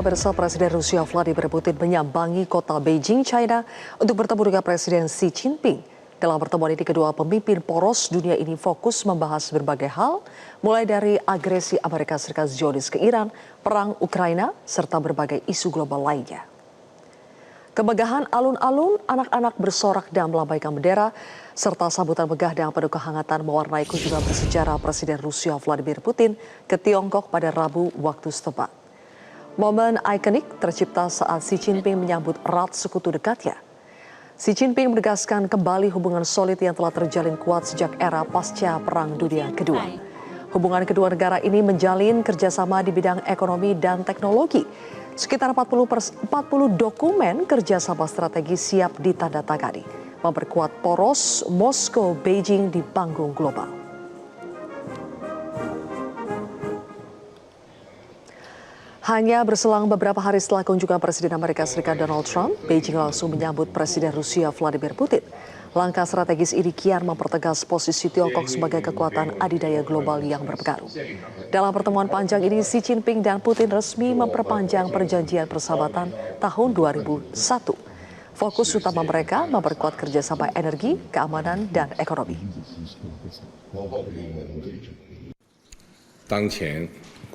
pemirsa, Presiden Rusia Vladimir Putin menyambangi kota Beijing, China untuk bertemu dengan Presiden Xi Jinping. Dalam pertemuan ini, kedua pemimpin poros dunia ini fokus membahas berbagai hal, mulai dari agresi Amerika Serikat Zionis ke Iran, perang Ukraina, serta berbagai isu global lainnya. Kemegahan alun-alun, anak-anak bersorak dan melambaikan bendera, serta sambutan megah dan penuh kehangatan mewarnai kunjungan bersejarah Presiden Rusia Vladimir Putin ke Tiongkok pada Rabu waktu setempat. Momen ikonik tercipta saat Xi Jinping menyambut erat sekutu dekatnya. Xi Jinping menegaskan kembali hubungan solid yang telah terjalin kuat sejak era pasca Perang Dunia Kedua. Hubungan kedua negara ini menjalin kerjasama di bidang ekonomi dan teknologi. Sekitar 40 dokumen kerjasama strategis siap ditandatangani, memperkuat poros Moskow-Beijing di panggung global. Hanya berselang beberapa hari setelah kunjungan Presiden Amerika Serikat Donald Trump, Beijing langsung menyambut Presiden Rusia Vladimir Putin. Langkah strategis ini kian mempertegas posisi Tiongkok sebagai kekuatan adidaya global yang berpengaruh. Dalam pertemuan panjang ini, Xi Jinping dan Putin resmi memperpanjang perjanjian persahabatan tahun 2001. Fokus utama mereka memperkuat kerjasama energi, keamanan, dan ekonomi.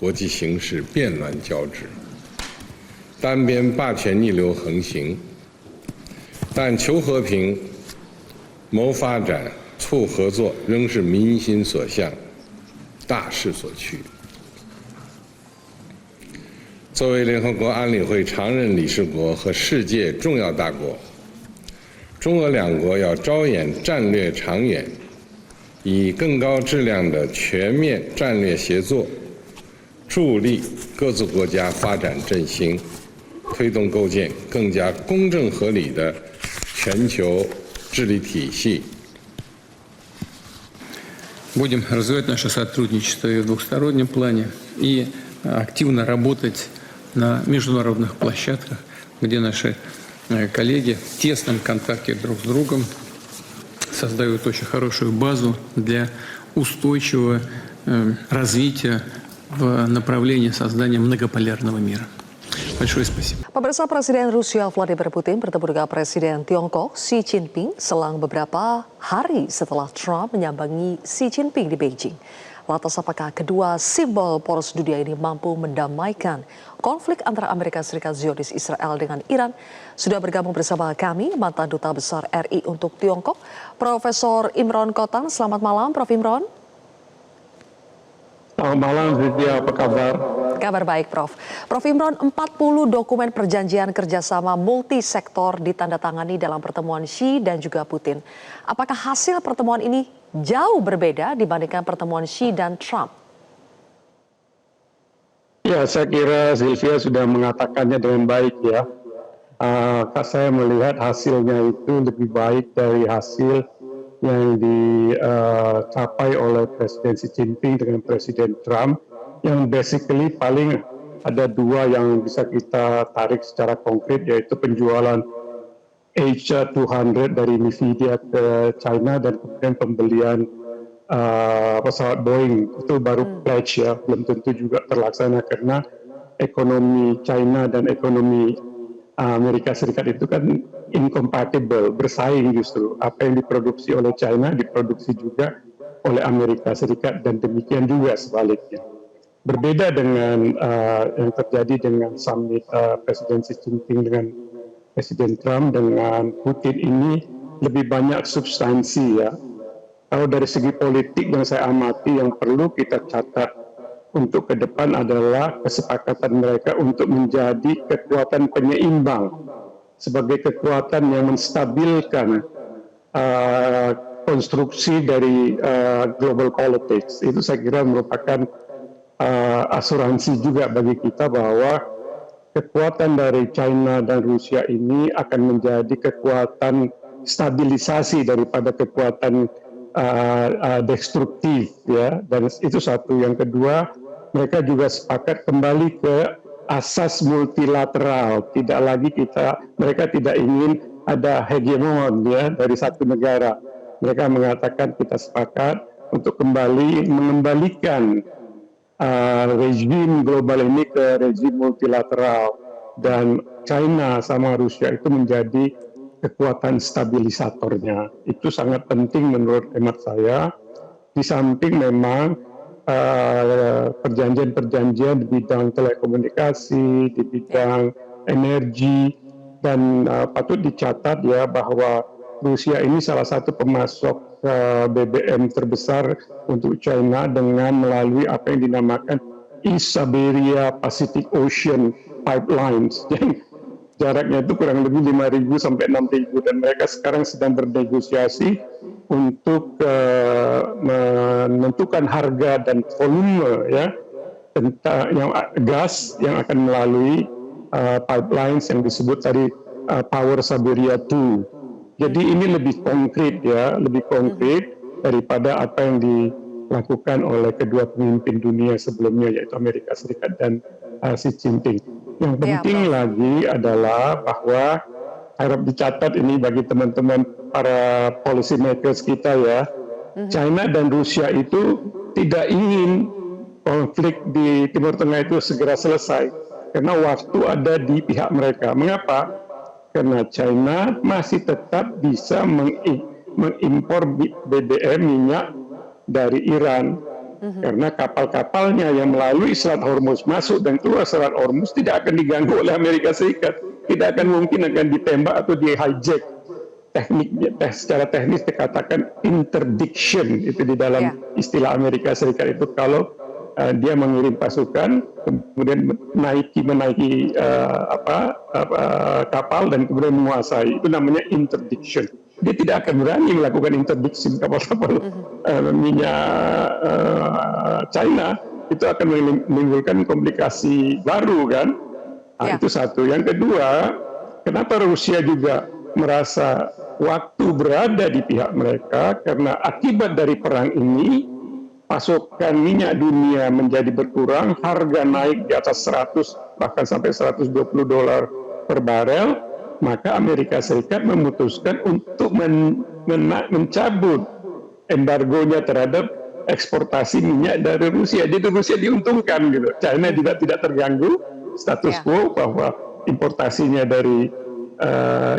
国际形势变乱交织，单边霸权逆流横行，但求和平、谋发展、促合作仍是民心所向、大势所趋。作为联合国安理会常任理事国和世界重要大国，中俄两国要着眼战略长远，以更高质量的全面战略协作。 助力各自国家发展振兴，推动构建更加公正合理的全球治理体系。Будем развивать наше сотрудничество и в двухстороннем плане, и активно работать на международных площадках, где наши коллеги в тесном контакте друг с другом создают очень хорошую базу для устойчивого развития в направлении создания многополярного мира. Большое спасибо. Pemirsa, Presiden Rusia Vladimir Putin bertemu dengan Presiden Tiongkok Xi Jinping selang beberapa hari setelah Trump menyambangi Xi Jinping di Beijing. Lantas apakah kedua simbol poros dunia ini mampu mendamaikan konflik antara Amerika Serikat Zionis Israel dengan Iran? Sudah bergabung bersama kami mantan Duta Besar RI untuk Tiongkok, Profesor Imron Kotan. Selamat malam, Prof. Imron. Selamat malam, Zidya. Apa kabar? Kabar baik, Prof. Prof. Imron, 40 dokumen perjanjian kerjasama multisektor ditandatangani dalam pertemuan Xi dan juga Putin. Apakah hasil pertemuan ini jauh berbeda dibandingkan pertemuan Xi dan Trump? Ya, saya kira Sylvia sudah mengatakannya dengan baik ya. Saya melihat hasilnya itu lebih baik dari hasil yang dicapai oleh Presiden Xi Jinping dengan Presiden Trump, yang basically paling ada dua yang bisa kita tarik secara konkret, yaitu penjualan H200 dari Nvidia ke China dan kemudian pembelian pesawat Boeing. Itu baru pledge ya, belum tentu juga terlaksana karena ekonomi China dan ekonomi Amerika Serikat itu kan incompatible, bersaing justru. Apa yang diproduksi oleh China diproduksi juga oleh Amerika Serikat dan demikian juga sebaliknya. Berbeda dengan yang terjadi dengan summit Presiden Xi Jinping dengan Presiden Trump dengan Putin ini lebih banyak substansi ya. Kalau dari segi politik yang saya amati yang perlu kita catat untuk ke depan adalah kesepakatan mereka untuk menjadi kekuatan penyeimbang sebagai kekuatan yang menstabilkan konstruksi dari global politics. Itu saya kira merupakan asuransi juga bagi kita bahwa kekuatan dari China dan Rusia ini akan menjadi kekuatan stabilisasi daripada kekuatan destruktif ya. Dan itu satu. Yang kedua, mereka juga sepakat kembali ke asas multilateral. Tidak lagi mereka tidak ingin ada hegemon ya dari satu negara. Mereka mengatakan kita sepakat untuk kembali mengembalikan rezim global ini ke rezim multilateral, dan China sama Rusia itu menjadi kekuatan stabilisatornya. Itu sangat penting menurut hemat saya. Di samping memang perjanjian-perjanjian di bidang telekomunikasi, di bidang energi, dan patut dicatat ya bahwa Rusia ini salah satu pemasok BBM terbesar untuk China dengan melalui apa yang dinamakan East Siberia Pacific Ocean Pipelines. Jaraknya itu kurang lebih 5.000 sampai 6.000, dan mereka sekarang sedang bernegosiasi untuk menentukan harga dan volume ya tentang yang gas yang akan melalui pipelines yang disebut tadi Power Siberia 2. Jadi ini lebih konkret ya, lebih konkret daripada apa yang dilakukan oleh kedua pemimpin dunia sebelumnya, yaitu Amerika Serikat dan Xi Jinping. Yang penting lagi adalah bahwa harap dicatat ini bagi teman-teman para policy makers kita ya, China dan Rusia itu tidak ingin konflik di Timur Tengah itu segera selesai karena waktu ada di pihak mereka. Mengapa? Karena China masih tetap bisa mengimpor BBM minyak dari Iran. Karena kapal-kapalnya yang melalui Selat Hormuz masuk dan keluar Selat Hormuz tidak akan diganggu oleh Amerika Serikat, tidak akan mungkin akan ditembak atau di hijack. Tekniknya secara teknis dikatakan interdiction, itu di dalam istilah Amerika Serikat itu kalau dia mengirim pasukan kemudian menaiki kapal dan kemudian menguasai, itu namanya interdiction. Dia tidak akan berani melakukan interdiction kapal-kapal minyak China, itu akan menimbulkan komplikasi baru kan. Itu satu. Yang kedua, kenapa Rusia juga merasa waktu berada di pihak mereka, karena akibat dari perang ini pasokan minyak dunia menjadi berkurang, harga naik di atas 100 bahkan sampai $120 per barel. Maka Amerika Serikat memutuskan untuk mencabut embargonya terhadap eksportasi minyak dari Rusia. Jadi Rusia diuntungkan gitu. China juga tidak terganggu, status quo bahwa importasinya dari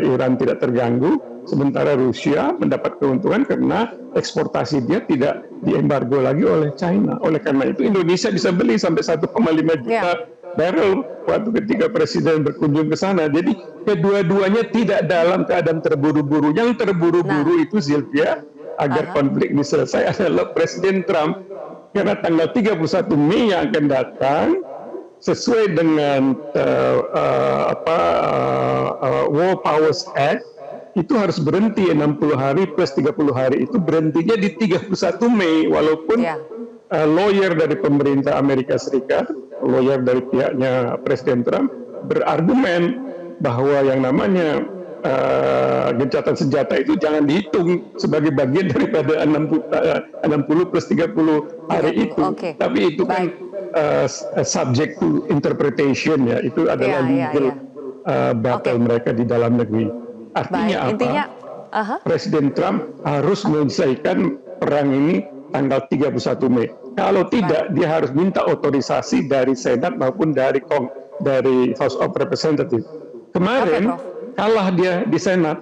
Iran tidak terganggu, sementara Rusia mendapat keuntungan karena eksportasi dia tidak diembargo lagi oleh China. Oleh karena itu Indonesia bisa beli sampai 1,5 juta barrel waktu ketika Presiden berkunjung ke sana. Jadi kedua-duanya tidak dalam keadaan terburu-buru. Yang terburu-buru itu Sylvia, agar konflik ini selesai adalah Presiden Trump. Karena tanggal 31 Mei yang akan datang, sesuai dengan War Powers Act, itu harus berhenti 60 hari plus 30 hari itu berhentinya di 31 Mei. Walaupun lawyer dari pemerintah Amerika Serikat, lawyer dari pihaknya Presiden Trump berargumen bahwa yang namanya gencatan senjata itu jangan dihitung sebagai bagian daripada 60 plus 30 hari itu. Tapi itu kan subject to interpretation ya, itu adalah legal battle mereka di dalam negeri. Artinya intinya, Presiden Trump harus menyelesaikan perang ini tanggal 31 Mei. Kalau tidak, dia harus minta otorisasi dari Senat maupun dari House of Representatives. Kemarin kalah dia di Senat.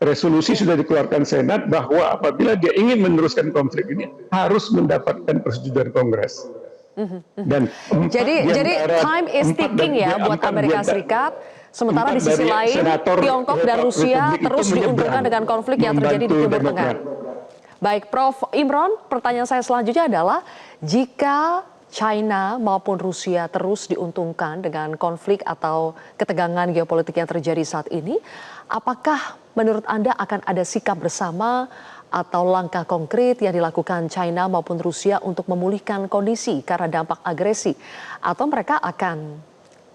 Resolusi sudah dikeluarkan Senat bahwa apabila dia ingin meneruskan konflik ini harus mendapatkan persetujuan Kongres. Dan jadi time is ticking ya buat Amerika Serikat. Sementara di sisi lain Tiongkok dan Rusia terus diuntungkan dengan konflik yang terjadi di Timur Tengah. Baik, Prof. Imron, pertanyaan saya selanjutnya adalah jika China maupun Rusia terus diuntungkan dengan konflik atau ketegangan geopolitik yang terjadi saat ini, apakah menurut Anda akan ada sikap bersama atau langkah konkret yang dilakukan China maupun Rusia untuk memulihkan kondisi karena dampak agresi? Atau mereka akan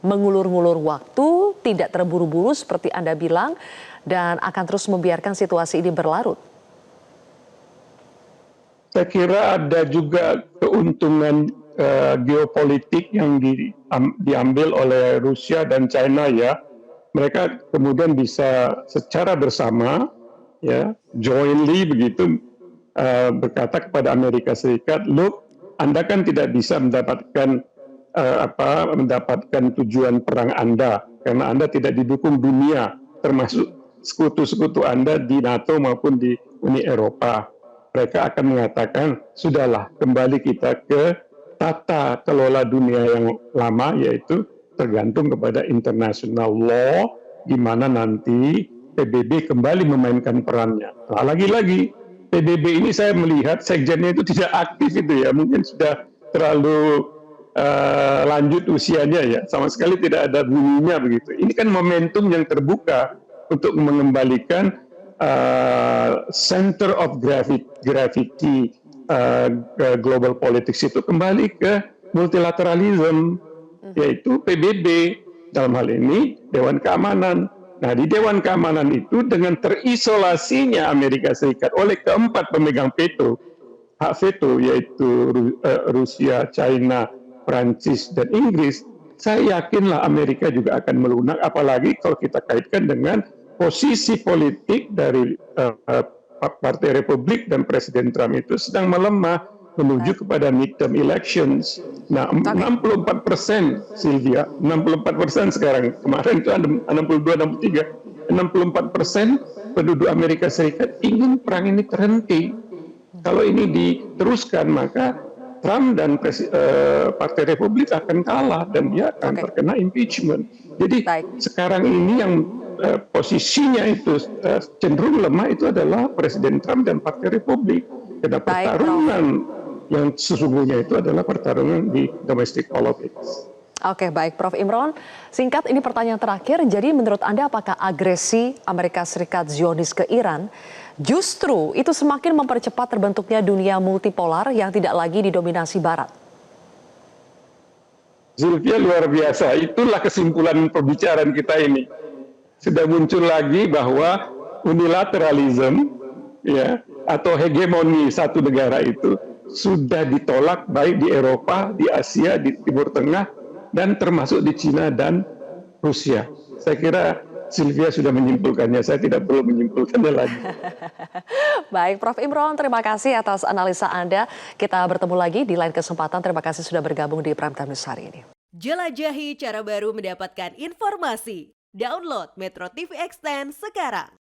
mengulur-ngulur waktu, tidak terburu-buru seperti Anda bilang, dan akan terus membiarkan situasi ini berlarut? Saya kira ada juga keuntungan geopolitik yang diambil oleh Rusia dan China ya. Mereka kemudian bisa secara bersama ya, jointly begitu berkata kepada Amerika Serikat, look, Anda kan tidak bisa mendapatkan tujuan perang Anda karena Anda tidak didukung dunia, termasuk sekutu-sekutu Anda di NATO maupun di Uni Eropa. Mereka akan mengatakan, sudahlah kembali kita ke tata kelola dunia yang lama, yaitu tergantung kepada international law, di mana nanti PBB kembali memainkan perannya. Nah, lagi-lagi PBB ini saya melihat sekjennya itu tidak aktif itu ya, mungkin sudah terlalu lanjut usianya ya, sama sekali tidak ada bunyinya begitu. Ini kan momentum yang terbuka untuk mengembalikan center of gravity global politics itu kembali ke multilateralism, yaitu PBB dalam hal ini Dewan Keamanan. Nah, di Dewan Keamanan itu dengan terisolasinya Amerika Serikat oleh keempat pemegang hak veto, yaitu Rusia, China, Prancis, dan Inggris, saya yakinlah Amerika juga akan melunak, apalagi kalau kita kaitkan dengan posisi politik dari Partai Republik dan Presiden Trump itu sedang melemah menuju kepada midterm elections. Nah, 64%, Sylvia, 64% sekarang. Kemarin itu 62, 63. 64% penduduk Amerika Serikat ingin perang ini terhenti. Kalau ini diteruskan, maka Trump dan Partai Republik akan kalah dan dia akan terkena impeachment. Jadi sekarang ini yang posisinya itu cenderung lemah itu adalah Presiden Trump dan Partai Republik. Karena pertarungan yang sesungguhnya itu adalah pertarungan di domestic politics. Oke, baik Prof. Imron. Singkat, ini pertanyaan terakhir. Jadi menurut Anda apakah agresi Amerika Serikat Zionis ke Iran justru itu semakin mempercepat terbentuknya dunia multipolar yang tidak lagi didominasi Barat? Zulfia, luar biasa. Itulah kesimpulan pembicaraan kita ini. Sudah muncul lagi bahwa unilateralism ya, atau hegemoni satu negara itu sudah ditolak baik di Eropa, di Asia, di Timur Tengah, dan termasuk di Cina dan Rusia. Saya kira Sylvia sudah menyimpulkannya, saya tidak perlu menyimpulkannya lagi. Baik, Prof. Imron, terima kasih atas analisa Anda. Kita bertemu lagi di lain kesempatan. Terima kasih sudah bergabung di Prime Time News hari ini. Jelajahi cara baru mendapatkan informasi. Download Metro TV Extend sekarang.